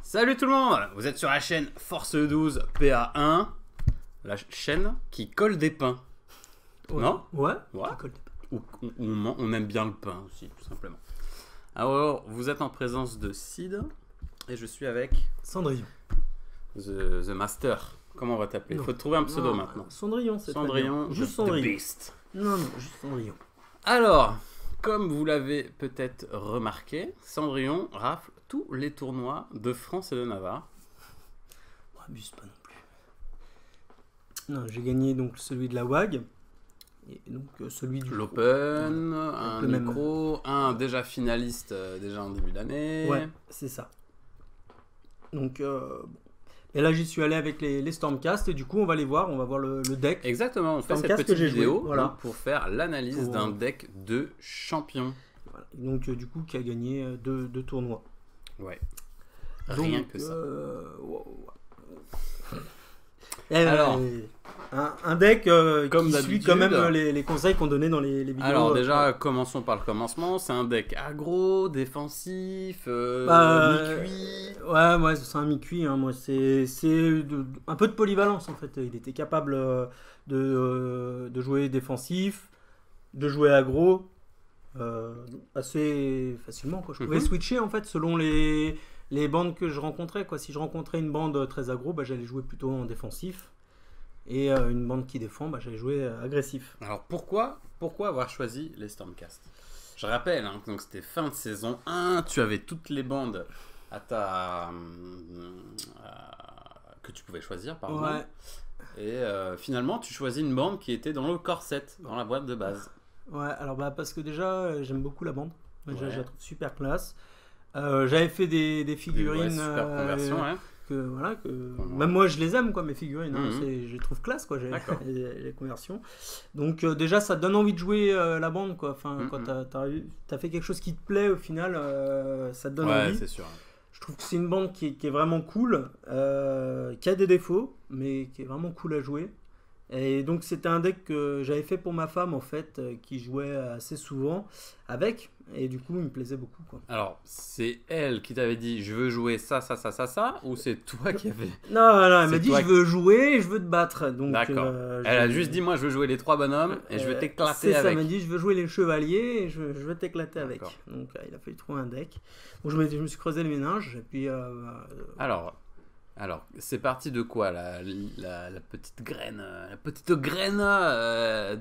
Salut tout le monde, vous êtes sur la chaîne Force 12 PA1, la chaîne qui colle des pains. Ouais. Non? Ouais. Ouais. On aime bien le pain aussi, tout simplement. Alors, vous êtes en présence de Sid et je suis avec Cendrillon. The Master. Comment on va t'appeler? Il faut te trouver un pseudo maintenant. Cendrillon, c'est Cendrillon, très bien. Juste the Cendrillon. Beast. Non, juste Cendrillon. Alors, comme vous l'avez peut-être remarqué, Cendrillon rafle tous les tournois de France et de Navarre. On abuse pas non plus. Non, j'ai gagné donc celui de la WAG. Et donc celui du L'Open, Ouais, un le même. micro, un déjà finaliste déjà en début d'année. Ouais, c'est ça. Donc, bon. Et là, j'y suis allé avec les Stormcast et du coup, on va les voir. On va voir le deck. Exactement, on fait cette Stormcast que petite j'ai vidéo joué, voilà. donc, pour faire l'analyse Pour- d'un deck de champion. Voilà. Donc, du coup, qui a gagné deux tournois. Ouais. Donc, Rien que ça. Alors, un deck comme qui suit d'habitude. quand même les conseils qu'on donnait dans les vidéos. Alors déjà, commençons par le commencement. C'est un deck aggro, défensif, mi-cuit. Ouais, c'est un mi-cuit. Hein, moi, c'est un peu de polyvalence en fait. Il était capable de jouer défensif, de jouer aggro assez facilement. Quoi. Je pouvais switcher en fait selon les bandes que je rencontrais. Quoi. Si je rencontrais une bande très aggro, j'allais jouer plutôt en défensif. Et une bande qui défend, j'allais jouer agressif. Alors pourquoi avoir choisi les Stormcast? Je rappelle, hein, donc c'était fin de saison 1, tu avais toutes les bandes que tu pouvais choisir par exemple. Et finalement tu choisis une bande qui était dans le corset, dans la boîte de base. Ouais, alors parce que déjà j'aime beaucoup la bande. Déjà, Ouais. je la trouve super classe. J'avais fait des figurines. Super conversion, ouais. Même moi je les aime quoi mes figurines, hein, Mhm. je les trouve classe quoi, D'accord. les conversions. Donc déjà ça te donne envie de jouer la bande quoi. Enfin quand t'as fait quelque chose qui te plaît au final, ça te donne Ouais, envie. c'est sûr. Je trouve que c'est une bande qui est vraiment cool, qui a des défauts mais qui est vraiment cool à jouer. Et donc c'était un deck que j'avais fait pour ma femme en fait, qui jouait assez souvent avec, et du coup il me plaisait beaucoup quoi. Alors, c'est elle qui t'avait dit je veux jouer ça, ou c'est toi qui avais... Non, elle C'est m'a dit toi je veux jouer et je veux te battre. Donc, D'accord. Elle a juste dit moi je veux jouer les 3 bonhommes et je veux t'éclater c'est ça, avec. elle m'a dit je veux jouer les chevaliers et je veux t'éclater avec. D'accord. Donc il a fallu trouver un deck. Donc je me suis creusé les méninges et puis... Alors, c'est parti de quoi la petite graine, de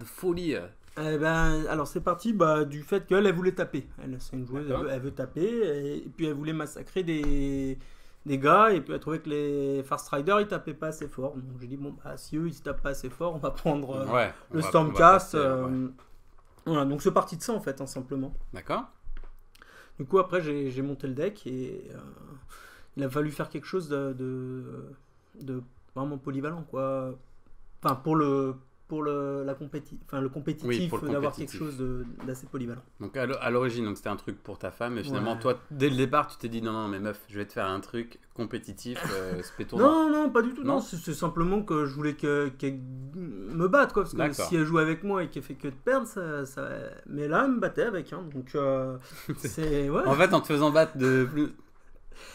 folie. alors c'est parti du fait qu'elle elle voulait taper. Elle c'est une joueuse, elle veut taper et puis elle voulait massacrer des gars et puis elle trouvait que les Fast Riders ils tapaient pas assez fort. Donc j'ai dit bon si eux ils se tapent pas assez fort, on va prendre le Stormcast. Voilà, donc c'est parti de ça en fait, hein, simplement. D'accord. Du coup après j'ai monté le deck et il a fallu faire quelque chose de vraiment polyvalent quoi. Enfin pour le compétitif, Oui, pour le d'avoir compétitif. quelque chose d'assez polyvalent. Donc à l'origine, donc c'était un truc pour ta femme et finalement Ouais. toi dès le départ tu t'es dit non mais meuf, je vais te faire un truc compétitif, spéton. Non, pas du tout. Non. Non, c'est simplement que je voulais qu'elle me batte quoi, parce que D'accord. si elle jouait avec moi et qu'elle fait que de perdre, mais là elle me battait avec. Hein, donc c'est ouais. En fait, en te faisant battre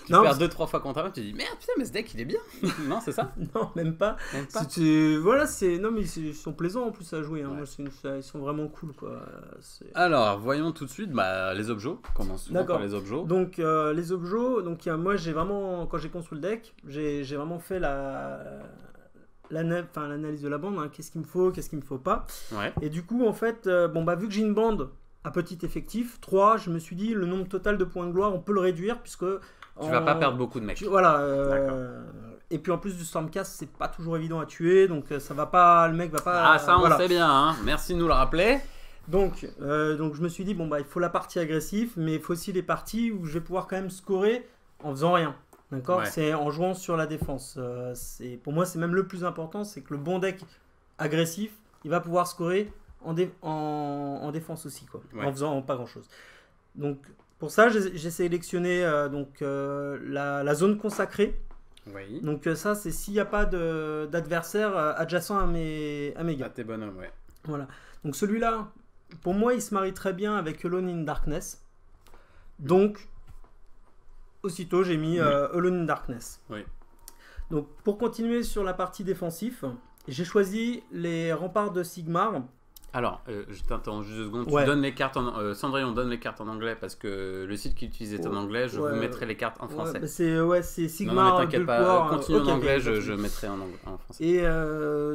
tu Non, perds 2-3 fois contre elle, tu te dis merde putain mais ce deck il est bien. Non, c'est ça? Non, même pas. Même pas. Voilà, non mais ils sont plaisants en plus à jouer. Hein. Ouais. Moi, ils sont vraiment cool quoi. Alors, voyons tout de suite les objets. Commence souvent D'accord. par les objets. Donc les objets, donc moi j'ai vraiment, quand j'ai construit le deck, j'ai vraiment fait l'analyse de la bande, hein. Qu'est-ce qu'il me faut, qu'est-ce qu'il me faut pas. Ouais. Et du coup en fait, vu que j'ai une bande à petit effectif, 3, je me suis dit le nombre total de points de gloire on peut le réduire puisque Tu vas pas perdre beaucoup de mecs. Voilà. D'accord. Et puis en plus du Stormcast, c'est pas toujours évident à tuer, donc ça va pas, le mec va pas. Ah ça on voilà. sait bien, hein. Merci de nous le rappeler. Donc je me suis dit il faut la partie agressive, mais il faut aussi les parties où je vais pouvoir quand même scorer en faisant rien. D'accord. Ouais. C'est en jouant sur la défense. Pour moi c'est même le plus important, c'est que le bon deck agressif, il va pouvoir scorer en défense aussi quoi, Ouais. en faisant pas grand chose. Donc pour ça j'ai sélectionné la zone consacrée. Oui. Donc ça c'est s'il n'y a pas d'adversaire adjacent à mes Ah, gars. t'es bonhomme, ouais. Voilà. Donc celui-là, pour moi, il se marie très bien avec Alone in Darkness. Donc, aussitôt j'ai mis Alone in Darkness. Oui. Donc pour continuer sur la partie défensif, j'ai choisi les remparts de Sigmar. Alors, je t'interromps juste 2 secondes. Ouais. Tu donnes les cartes Cendrillon donne les cartes en anglais parce que le site qui utilise est en anglais. Je vous mettrai les cartes en français. C'est Sigmar. Non, mais t'inquiète pas, continue en anglais, okay. je mettrai en français. Et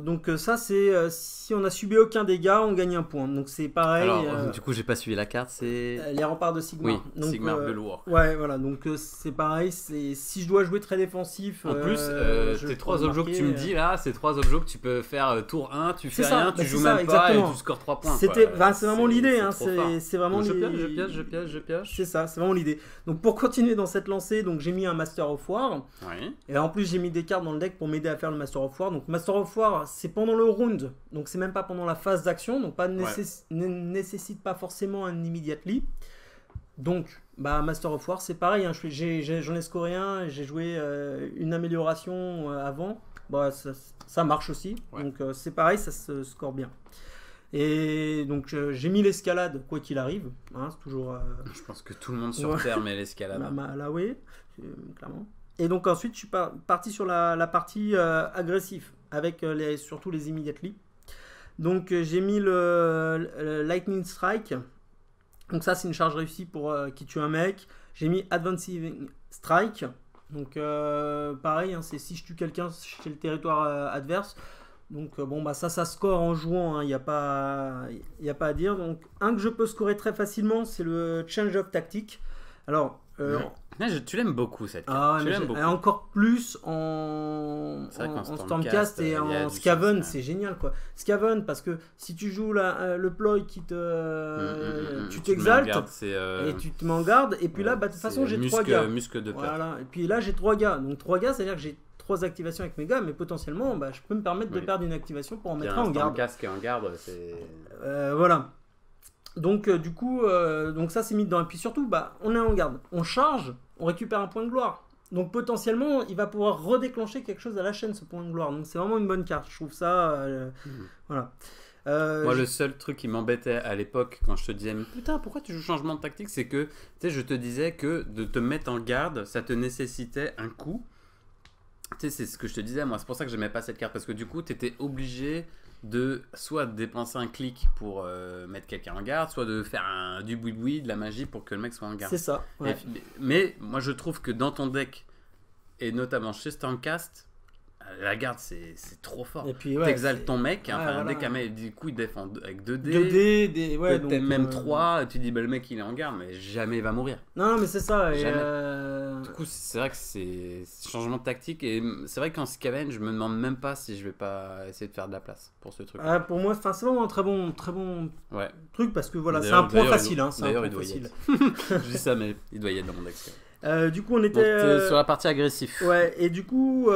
donc ça c'est si on n'a subi aucun dégât, on gagne un point. Donc c'est pareil. Alors, du coup, j'ai pas suivi la carte, c'est... les remparts de Sigmar. Oui, donc, Sigmar Bulwark. Ouais, voilà, donc c'est pareil, si je dois jouer très défensif... En plus, tes 3 objets que tu me dis là, c'est 3 objets que tu peux faire tour 1, tu fais rien, tu joues même pas et tu scores 3 points. C'est vraiment l'idée, hein, c'est vraiment... Je pioche. C'est ça, c'est vraiment l'idée. Donc pour continuer dans cette lancée, donc j'ai mis un Master of War. Oui. Et en plus j'ai mis des cartes dans le deck pour m'aider à faire le Master of War. Donc Master of War, c'est pendant le round, donc c'est même pas pendant la phase d'action, donc pas nécessite pas forcément un immediately. Donc Master of War c'est pareil, hein, j'en ai scoré un, j'ai joué une amélioration avant, ça marche aussi, donc c'est pareil, ça se score bien. Et donc j'ai mis l'escalade quoi qu'il arrive, hein, c'est toujours... Je pense que tout le monde sur Terre met l'escalade. Là oui, clairement. Et donc ensuite je suis parti sur la partie agressif, avec surtout les immediately. Donc j'ai mis le Lightning Strike. Donc ça c'est une charge réussie pour qui tue un mec. J'ai mis Advancing Strike. Donc pareil, hein, c'est si je tue quelqu'un chez le territoire adverse. Donc ça score en jouant, il n'y a pas à dire. Donc un que je peux scorer très facilement, c'est le Change of Tactic. Alors tu l'aimes beaucoup cette carte. Et encore plus en Stormcast et en Skaven, c'est génial quoi. Skaven, parce que si tu joues le ploy qui tu t'exaltes et tu te mets en garde, et puis là de toute façon j'ai 3 gars. Muscle de peur. Voilà. Et puis là j'ai 3 gars. Donc 3 gars, c'est-à-dire que j'ai 3 activations avec mes gars, mais potentiellement je peux me permettre de perdre une activation pour en mettre un en garde. Casque et en garde, c'est... voilà. Donc du coup, donc ça c'est mis dedans. Et puis surtout, on est en garde, on charge, on récupère un point de gloire. Donc potentiellement, il va pouvoir redéclencher quelque chose à la chaîne, ce point de gloire. Donc c'est vraiment une bonne carte. Je trouve ça, voilà. Moi, le seul truc qui m'embêtait à l'époque, quand je te disais, mais putain, pourquoi tu joues changement de tactique, c'est que, tu sais, je te disais que de te mettre en garde, ça te nécessitait un coup. Tu sais, c'est ce que je te disais, moi. C'est pour ça que j'aimais pas cette carte, parce que du coup, tu étais obligé de soit dépenser un clic pour mettre quelqu'un en garde, soit de faire du boui-boui, de la magie pour que le mec soit en garde. C'est ça. Ouais. Mais moi je trouve que dans ton deck, et notamment chez Stormcast, la garde c'est trop fort. Et puis t'exaltes ton mec, un deck du coup il défend avec 2D, donc, même 3, tu dis le mec il est en garde, mais jamais il va mourir. Non mais c'est ça. Du coup c'est vrai que c'est changement de tactique, et c'est vrai qu'en Skaven je me demande même pas si je vais pas essayer de faire de la place pour ce truc. Pour moi c'est vraiment un très bon truc, parce que voilà, c'est un point facile. D'ailleurs il doit y être. Je dis ça, mais il doit y être dans mon deck. Du coup on était sur la partie agressive. Ouais, et du coup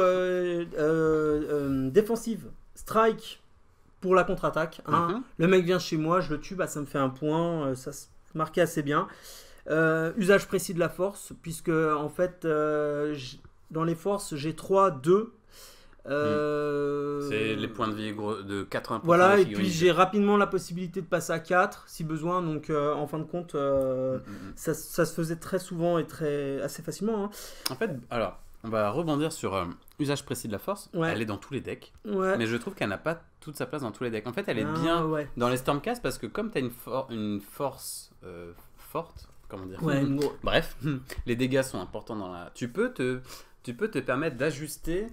défensive, strike pour la contre-attaque. Hein. Le mec vient chez moi, je le tue, ça me fait un point, ça se marquait assez bien. Usage précis de la force, puisque en fait dans les forces j'ai 3, 2. C'est les points de vie de 80%. Voilà, et puis j'ai rapidement la possibilité de passer à 4 si besoin, donc en fin de compte ça se faisait très souvent et assez facilement. Hein. En fait, alors on va rebondir sur usage précis de la force. Elle est dans tous les decks, mais je trouve qu'elle n'a pas toute sa place dans tous les decks. En fait, elle est bien dans les Stormcast, parce que comme tu as une force forte, comment dire, bref, les dégâts sont importants dans la... Tu peux te permettre d'ajuster.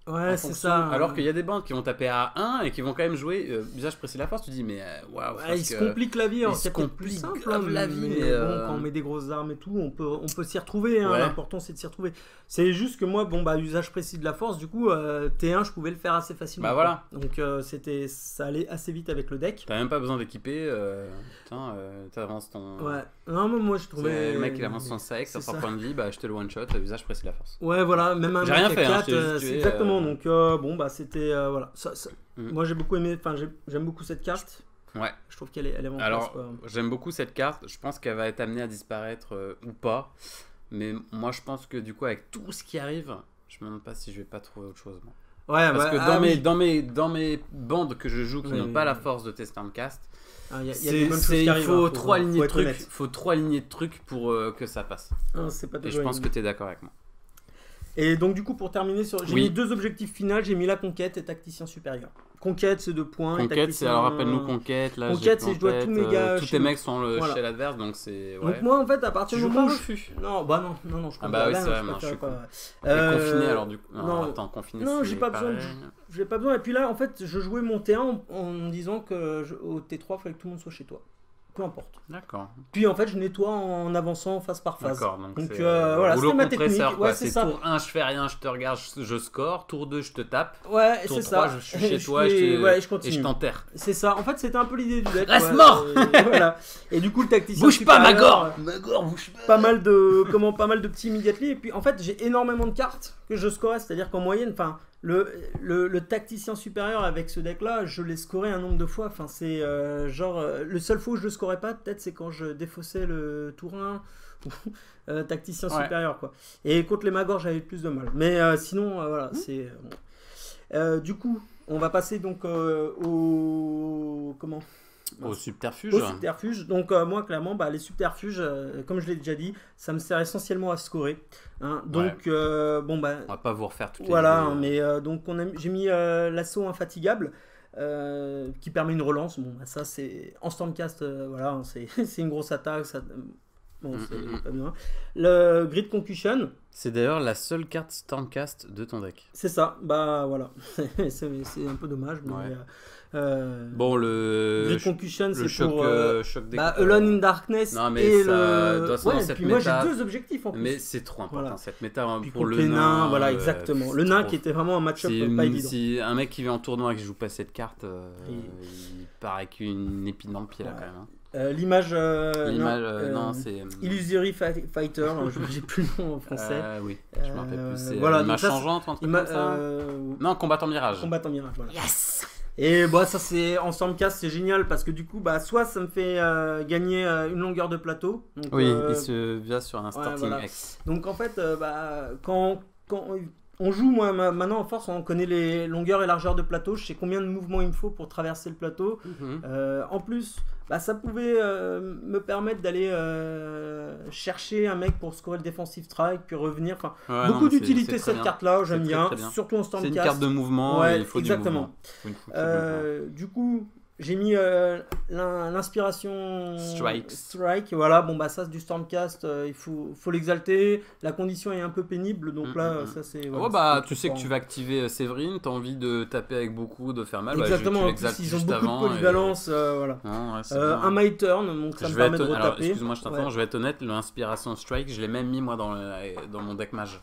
Ouais, c'est ça. Alors qu'il y a des bandes qui vont taper à 1 et qui vont quand même jouer usage précis de la force. Tu dis, mais waouh. Ils se compliquent la vie. C'est plus simple. La vie, mais quand on met des grosses armes et tout, on peut s'y retrouver. Hein. L'important, c'est de s'y retrouver. C'est juste que moi, usage précis de la force, du coup, T1, je pouvais le faire assez facilement. Voilà. Donc, ça allait assez vite avec le deck. T'as même pas besoin d'équiper. T'avances ton. Ouais. Non, mais moi, je trouvais. Le mec, il avance son sec, ça prend point de vie, je te le one shot, usage précis de la force. Ouais, voilà. Même un J'ai rien fait. 4, c'est exactement. Donc, c'était. Voilà. Moi, j'ai beaucoup aimé. Enfin, j'aime beaucoup cette carte. Ouais. Je trouve qu'elle est vraiment. Alors, j'aime beaucoup cette carte. Je pense qu'elle va être amenée à disparaître ou pas. Mais moi, je pense que du coup, avec tout ce qui arrive, je me demande pas si je vais pas trouver autre chose. Moi. Ouais, Parce bah, que dans mes bandes que je joue qui n'ont pas la force de Stormcast, y a des bonnes choses qui arrivent, il faut hein, 3 lignées de être trucs, honnête. faut 3 lignées de trucs pour que ça passe. Non, c'est pas Et je toujours pense évident. que tu es d'accord avec moi. Et donc du coup pour terminer j'ai Oui. mis 2 objectifs finaux, j'ai mis la conquête et tacticien supérieur. Conquête c'est 2 points. et Conquête, c'est tacticien- alors rappelle-nous Conquête. Là, Conquête, j'ai c'est je dois plus en tous tête, mes gars tous chez tes le- mecs sont Voilà. chez l'adverse, donc c'est. Ouais. Donc moi en fait à partir Tu du joues moment pas où refus. non bah non je Ah bah oui, préfère c'est vrai, je non, je suis préfère con. T'es confiné alors du coup. non. Attends, confiné. Non, c'est j'ai pas besoin de- pareil. j'ai pas besoin et puis là en fait je jouais mon T1 en me disant que au T3 il fallait que tout le monde soit chez toi. Peu importe. D'accord. Puis en fait je nettoie en avançant phase par phase. D'accord, Donc c'est voilà, rouleau c'était ma technique. compresseur, quoi. Ouais, c'est C'est ça. tour 1, je fais rien, je te regarde, je score. Tour 2, je te tape. Ouais, Tour c'est 3, ça. je suis chez toi ouais, je et je continue. t'enterre. C'est ça. En fait, c'était un peu l'idée du deck. Reste ouais. mort Et voilà. Et du coup, le tacticien. Bouge pas, supérieur, Magor, bouge pas. pas mal de petits immediately. Et puis, en fait, j'ai énormément de cartes que je scorais. C'est-à-dire qu'en moyenne, enfin, le tacticien supérieur avec ce deck-là, je l'ai scoré un nombre de fois. Enfin, c'est le seul fois où je le scorais pas, peut-être, c'est quand je défaussais le tour 1. Tacticien Ouais. supérieur, quoi. Et contre les Magors, j'avais plus de mal. Mais sinon, voilà, c'est. Bon. Du coup, on va passer donc au. Comment Au subterfuge. Au subterfuge. Donc, moi, clairement, bah, les subterfuges, comme je l'ai déjà dit, ça me sert essentiellement à scorer. Hein. Donc, bon, bah. On va pas vous refaire toutes les Voilà, idées. hein, mais donc, j'ai mis l'assaut infatigable. Qui permet une relance. Bon, bah, ça c'est en Stormcast, voilà, hein, c'est une grosse attaque. Ça, bon, c'est pas bien. Le Grid Concussion, C'est d'ailleurs la seule carte Stormcast de ton deck. c'est ça. Bah voilà, c'est un peu dommage. Mais, Ouais. Bon, le Grid Concussion, le c'est choc, pour choc des Alone in Darkness. Non, mais et ça le. doit se faire dans Ouais, cette puis moi j'ai méta. 2 objectifs en plus. Mais c'est trop important Voilà. cette méta hein, Puis pour contre le les nains, voilà, nain, exactement. c'est Le nain trop- qui était vraiment un match-up Si, pas évident. si un mec qui vient en tournoi et qui joue pas cette carte, Et- il part avec une épine dans le pied là Ouais. quand même. Hein. L'image. L'image, non, non, c'est. Illusory Fighter, hein, j'ai plus le nom en français. Oui, je me rappelle plus. C'est voilà, l'image donc ça, changeante ou un truc comme ça. Non, combattant mirage. Combattant mirage, voilà. Yes. Et bah ça c'est en Stormcast c'est génial parce que du coup bah soit ça me fait gagner une longueur de plateau. Donc, Oui, il se via sur un starting voilà. X. donc en fait bah, quand on joue, moi maintenant en force on connaît les longueurs et largeurs de plateau, je sais combien de mouvements il me faut pour traverser le plateau. En plus, bah, ça pouvait me permettre d'aller chercher un mec pour scorer le defensive strike, puis revenir. Enfin, Ouais, beaucoup non, c'est d'utilité très cette bien. carte-là, j'aime C'est bien, très bien. surtout en C'est Stormcast. une carte de mouvement Ouais, et il faut exactement. du mouvement. Du coup, j'ai mis l'inspiration Strike. Voilà, bon bah ça c'est du Stormcast, il faut l'exalter. La condition est un peu pénible, donc là ça c'est. Oh bah tu sais que tu vas activer Séverine, t'as envie de taper avec beaucoup, de faire mal. Exactement, tu en plus l'exaltes ils ont juste beaucoup avant de polyvalence, voilà. Non, ouais, c'est bien. Un My Turn, donc ça Je me vais permet de être... Alors, retaper. excuse-moi, je t'interromps, Ouais. je vais être honnête, l'inspiration Strike, je l'ai même mis moi dans mon deck mage.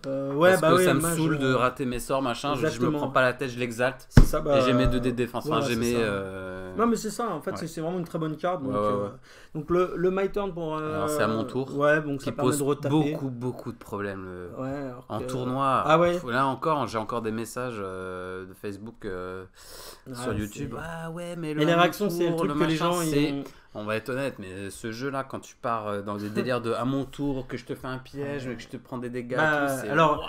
Ouais, Parce bah que ouais, ça me mage, saoule de rater mes sorts, machin, je me Exactement. prends pas la tête, je l'exalte. C'est ça, bah, Et j'ai mes 2 dés de défense, voilà, enfin j'ai c'est mes... ça. Non mais c'est ça, en fait Ouais. c'est vraiment une très bonne carte. Donc, Ouais. donc le My Turn pour... Alors, c'est à mon tour. Ouais, donc qui ça permet pose de retaper. beaucoup de problèmes. Ouais, alors En que- tournoi, Ah ouais. là encore, j'ai encore des messages de Facebook sur Ouais, YouTube. c'est- Ah ouais, mais Et les réactions, c'est le truc que les machin, gens... c'est... Ils... On va être honnête, mais ce jeu-là, quand tu pars dans des délires de à mon tour, que je te fais un piège, que je te prends des dégâts, Bah, tout, c'est... alors,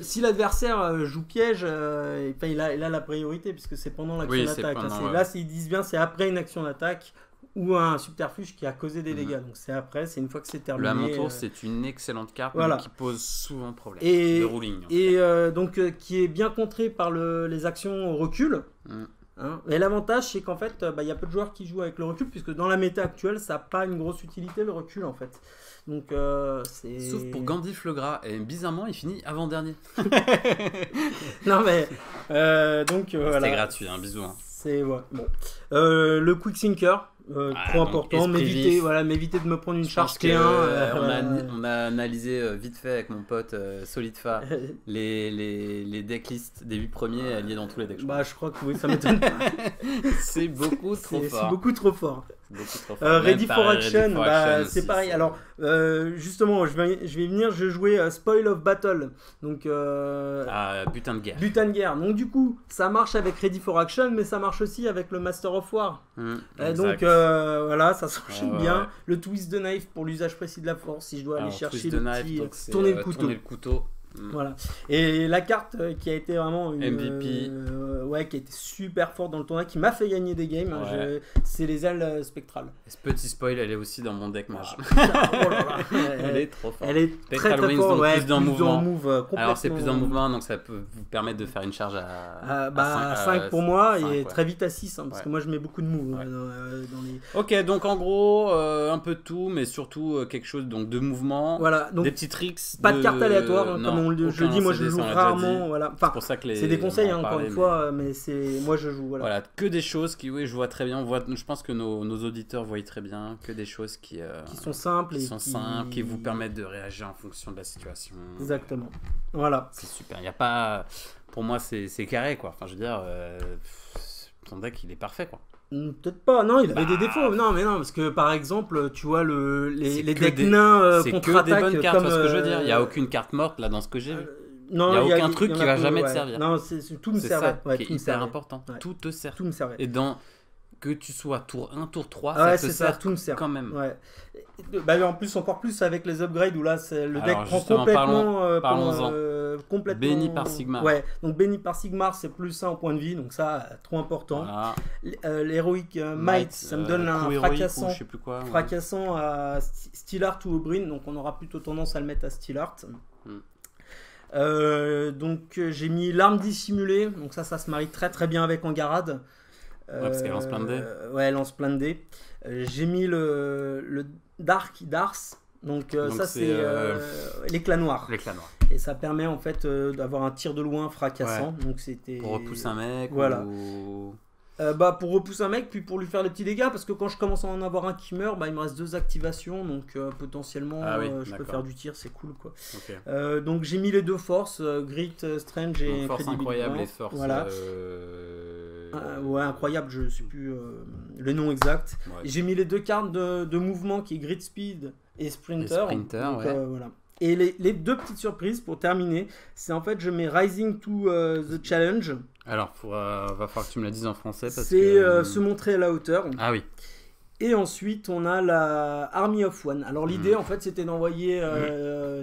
si l'adversaire joue piège, enfin, il a la priorité puisque c'est pendant l'action Oui, c'est d'attaque. pendant, Hein, ouais. là, s'ils disent bien, c'est après une action d'attaque ou un subterfuge qui a causé des dégâts. Donc c'est après, c'est une fois que c'est terminé. Le à mon tour, c'est une excellente carte, voilà. mais qui pose souvent problème. Et- de ruling. Et donc qui est bien contré par les actions au recul. Mm. Hein. Et l'avantage, c'est qu'en fait, il y a peu de joueurs qui jouent avec le recul, puisque dans la méta actuelle, ça n'a pas une grosse utilité le recul en fait. Donc c'est. Sauf pour Gandalf le Gras, et bizarrement, il finit avant-dernier. Non mais donc voilà. C'était gratuit, hein, bisous. Hein. C'est ouais, bon. Le quick thinker, trop donc, important. esprit vif. M'éviter de me prendre une Je charge pense que, T1. on a analysé vite fait avec mon pote Solidfa les decklists des 8 premiers alliés dans tous les decks. Bah je crois que oui, ça m'étonne pas. C'est beaucoup trop C'est fort. beaucoup trop fort. Beaucoup trop fort. Même Ready for pareil, Action, Ready for bah, Action c'est aussi, pareil. Alors, justement, je vais venir, je jouais Spoil of Battle. Donc, butin de guerre. butin de guerre. Donc, du coup, ça marche avec Ready for Action, mais ça marche aussi avec le Master of War. Exact. Donc, voilà, ça s'enchaîne Ouais, bien. ouais. Le twist de knife pour l'usage précis de la force, si je dois aller Alors, chercher twist le de knife, petit. donc c'est, Tourner le couteau. Tourner le couteau. Voilà. Et la carte qui a été vraiment une MVP. Ouais, qui a été super forte dans le tournoi, qui m'a fait gagner des games, Ouais. c'est les ailes spectrales. Et ce petit spoil, elle est aussi dans mon deck mage. Oh là là. Elle est trop forte. Elle est Spectral très Wings, forte, donc ouais, plus dans le mouvement. complètement. Alors c'est plus en mouvement, donc ça peut vous permettre de faire une charge à 5 pour moi 5, et ouais. très vite à 6, parce Ouais. que moi je mets beaucoup de moves Ouais. dans les... Ok, donc en gros, un peu de tout, mais surtout quelque chose donc de mouvement, Voilà, donc des petits tricks. pas de cartes aléatoires, hein, Non, comme je le aucun dis, moi je CD, joue ça, on l'a déjà rarement. dit. Voilà. C'est Enfin, pour ça que c'est des conseils, on va en encore parler, une fois, mais moi je joue. Voilà, que des choses qui, oui, je vois très bien. Je pense que nos auditeurs voient très bien que des choses qui Qui sont simples qui vous permettent de réagir en fonction de la situation. Exactement. Voilà. C'est super. Il y a pas, pour moi, c'est carré quoi. Enfin, je veux dire, ton deck il est parfait quoi. Peut-être pas, non, il avait des défauts. Non, mais non, parce que par exemple, tu vois, les C'est que decks des- nains C'est que contre-attaque. des bonnes cartes, comme, tu vois ce que je veux dire. Il y a aucune carte morte là dans ce que j'ai vu. Non, il y a aucun il truc y en qui a va peu, jamais te ouais. servir. Non, tout me C'est servait. ça Ouais, qui est tout me hyper servait. important. Ouais. Tout te sert. Tout me servait. Et que tu sois tour 1, tour 3, Ah ouais, ça te c'est ça, sert tout me sert. quand même. Ouais. Bah, en plus, encore plus avec les upgrades où là, le deck Alors, prend justement, complètement. parlons-en. Complètement. Béni par Sigmar. Ouais, donc béni par Sigmar, c'est plus 1 en point de vie, donc ça, trop important. Voilà. L'héroïque Might, ça me donne un coup héroïque fracassant. ou je sais plus quoi. Ouais. Fracassant à Steelheart ou Oberyn, donc on aura plutôt tendance à le mettre à Steelheart. Donc j'ai mis l'arme dissimulée, donc ça se marie très très bien avec Angarad. Parce qu'elle lance plein de dés. Ouais, elle lance plein de dés. J'ai mis le Dark Dars, donc ça c'est l'éclat noir. L'éclat noir. Et ça permet en fait d'avoir un tir de loin fracassant. Ouais. Donc c'était Pour repousser un mec. Voilà. Ou... pour repousser un mec, puis pour lui faire les petits dégâts, parce que quand je commence à en avoir un qui meurt, il me reste 2 activations, donc potentiellement je peux faire du tir, c'est cool quoi. Okay. Donc j'ai mis les 2 forces, Grit, Strange et donc, force Incredible incroyable, Endurance. les forces. Voilà. Ouais, incroyable, je sais plus le nom exact. Ouais. J'ai mis les 2 cartes de mouvement qui est Grit Speed et Sprinter. Donc, voilà. Et les 2 petites surprises pour terminer, c'est en fait je mets Rising to the Challenge. Alors, va falloir que tu me la dises en français. C'est se montrer à la hauteur. Ah oui. Et ensuite, on a la Army of One. Alors l'idée, en fait, c'était d'envoyer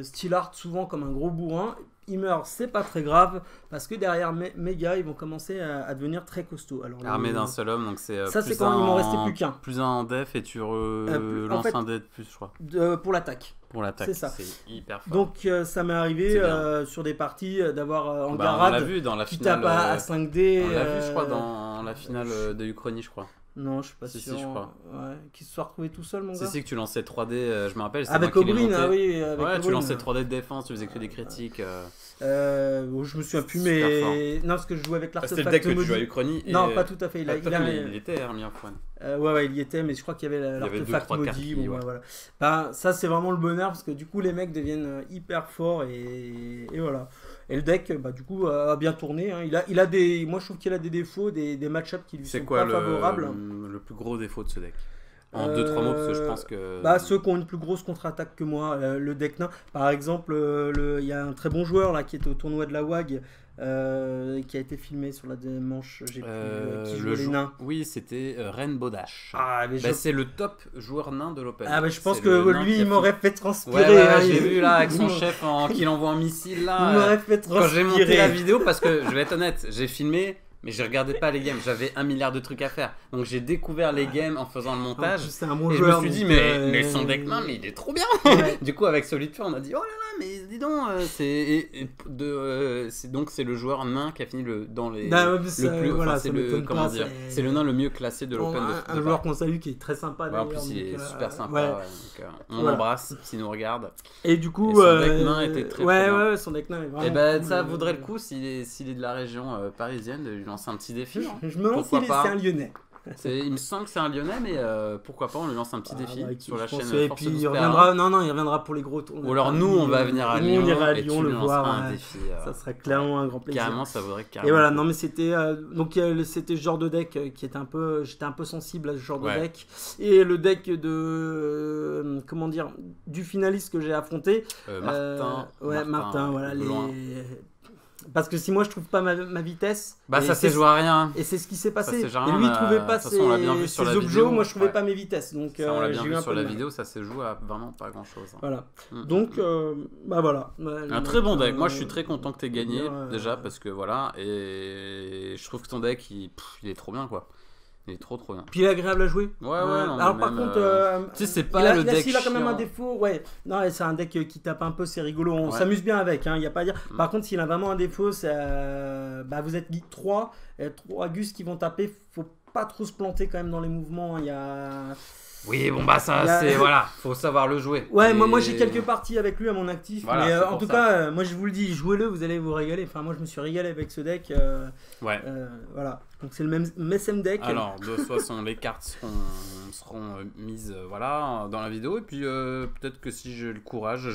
Steelheart souvent comme un gros bourrin. Il meurt, c'est pas très grave, parce que derrière mes gars, ils vont commencer à devenir très costauds. Alors, armé d'un seul homme, donc c'est ça, c'est quand il m'en restait plus qu'un. Plus un en def et tu relances en fait, un dé de plus, je crois. Pour l'attaque. Pour l'attaque, c'est ça. C'est hyper fort. Donc ça m'est arrivé sur des parties d'avoir Angarad. On l'a vu dans la qui finale. tape à 5D. On l'a vu, je crois, dans la finale de Uchronie, je crois. Non, je suis pas sûr. Si, je crois. Ouais. Qu'il se soit retrouvé tout seul, mon gars. C'est que tu lançais 3D, je me rappelle. Avec Oberyn, ah oui. Avec ouais, Oberyn, tu lançais 3D de défense, tu faisais que des critiques. Je me souviens plus, mais. Non, parce que je jouais avec l'artefact. C'était le deck que tu jouais à Uchronie. Non, pas tout à fait. Il était Army of One. Ouais, il y était, mais je crois qu'il y avait l'artefact maudit. Voilà. Ça, c'est vraiment le bonheur, parce que du coup, les mecs deviennent hyper forts, et voilà. Et le deck, du coup, a bien tourné. Hein. Il a des... Moi, je trouve qu'il a des défauts, des match-ups qui lui sont pas favorables. C'est quoi le plus gros défaut de ce deck? En 2-3 mots, parce que je pense que... ceux qui ont une plus grosse contre-attaque que moi, le deck nain. Par exemple, il y a un très bon joueur là, qui était au tournoi de la WAG, qui a été filmé sur la manche, qui jouait les nains. Oui, c'était Rainbow Dash. C'est le top joueur nain de l'Open. Je pense que lui, il m'aurait fait transpirer. Ouais, j'ai vu là, avec son chef qui envoie un missile là. Il m'aurait fait transpirer. Quand j'ai monté la vidéo, parce que je vais être honnête, j'ai filmé... Mais je regardais pas les games, j'avais 1 milliard de trucs à faire. Donc j'ai découvert les games en faisant le montage. C'est un bon et joueur, je me suis dit, mais son deck nain, mais il est trop bien. Ouais. Du coup, avec Solitude, on a dit, oh là là, mais dis donc, c'est le joueur nain qui a fini dans les. C'est le nain le mieux classé de l'Open. Un joueur qu'on salue qui est très sympa. En plus, il est super sympa. On l'embrasse s'il nous regarde. Et du coup, son deck nain était très bien. Ouais, son deck nain est vraiment. Et ça vaudrait le coup s'il est de la région parisienne de lui lancer un petit défi. Je me demande si c'est un Lyonnais. Il me semble que c'est un Lyonnais, mais pourquoi pas, on lui lance un petit défi sur la chaîne. Et puis il reviendra, il reviendra pour les gros tours. Ou alors nous, on va venir à Lyon. On ira à et Lyon tu le voir. un défi. Ça serait clairement un grand plaisir. Carrément, ça vaudrait carrément. Et voilà, non mais c'était c'était ce genre de deck qui était j'étais un peu sensible à ce genre de deck. Et le deck de du finaliste que j'ai affronté. Martin, voilà Parce que si moi je trouve pas ma vitesse. Bah ça s'est joué à rien. Et c'est ce qui s'est passé. Et lui il trouvait pas ses objets, moi je trouvais ouais. pas mes vitesses. Donc ça, on l'a bien vu sur la vidéo, ça s'est joué à vraiment pas grand chose. Voilà. Donc bah voilà. Un très bon deck. Moi je suis très content que t'aies gagné déjà parce que voilà. Et je trouve que ton deck il est trop bien quoi. Il est trop bien. Puis il est agréable à jouer. Ouais. Non, alors par contre, tu sais, c'est pas le deck. Il a quand même un défaut. Ouais. Non, c'est un deck qui tape un peu, c'est rigolo. On s'amuse bien avec. Il y a pas à dire. Par contre, s'il a vraiment un défaut, c'est vous êtes 3 Gus qui vont taper. Faut pas trop se planter quand même dans les mouvements. Il y a. Oui, bon bah ça c'est voilà, faut savoir le jouer. Ouais, moi j'ai quelques parties avec lui à mon actif, voilà, mais en tout cas, moi je vous le dis, jouez-le, vous allez vous régaler. Enfin, moi je me suis régalé avec ce deck. Voilà, donc c'est le même deck. Alors, de toute façon, les cartes seront mises voilà dans la vidéo et puis peut-être que si j'ai le courage,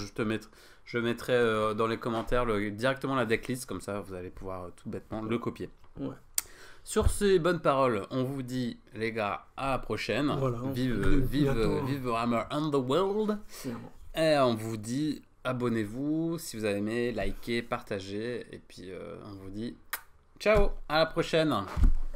je mettrai dans les commentaires directement la decklist, comme ça vous allez pouvoir tout bêtement le copier. Ouais. Sur ces bonnes paroles, on vous dit, les gars, à la prochaine. Voilà, vive Warhammer Underworld. Et on vous dit, abonnez-vous si vous avez aimé, likez, partagez. Et puis, on vous dit, ciao, à la prochaine.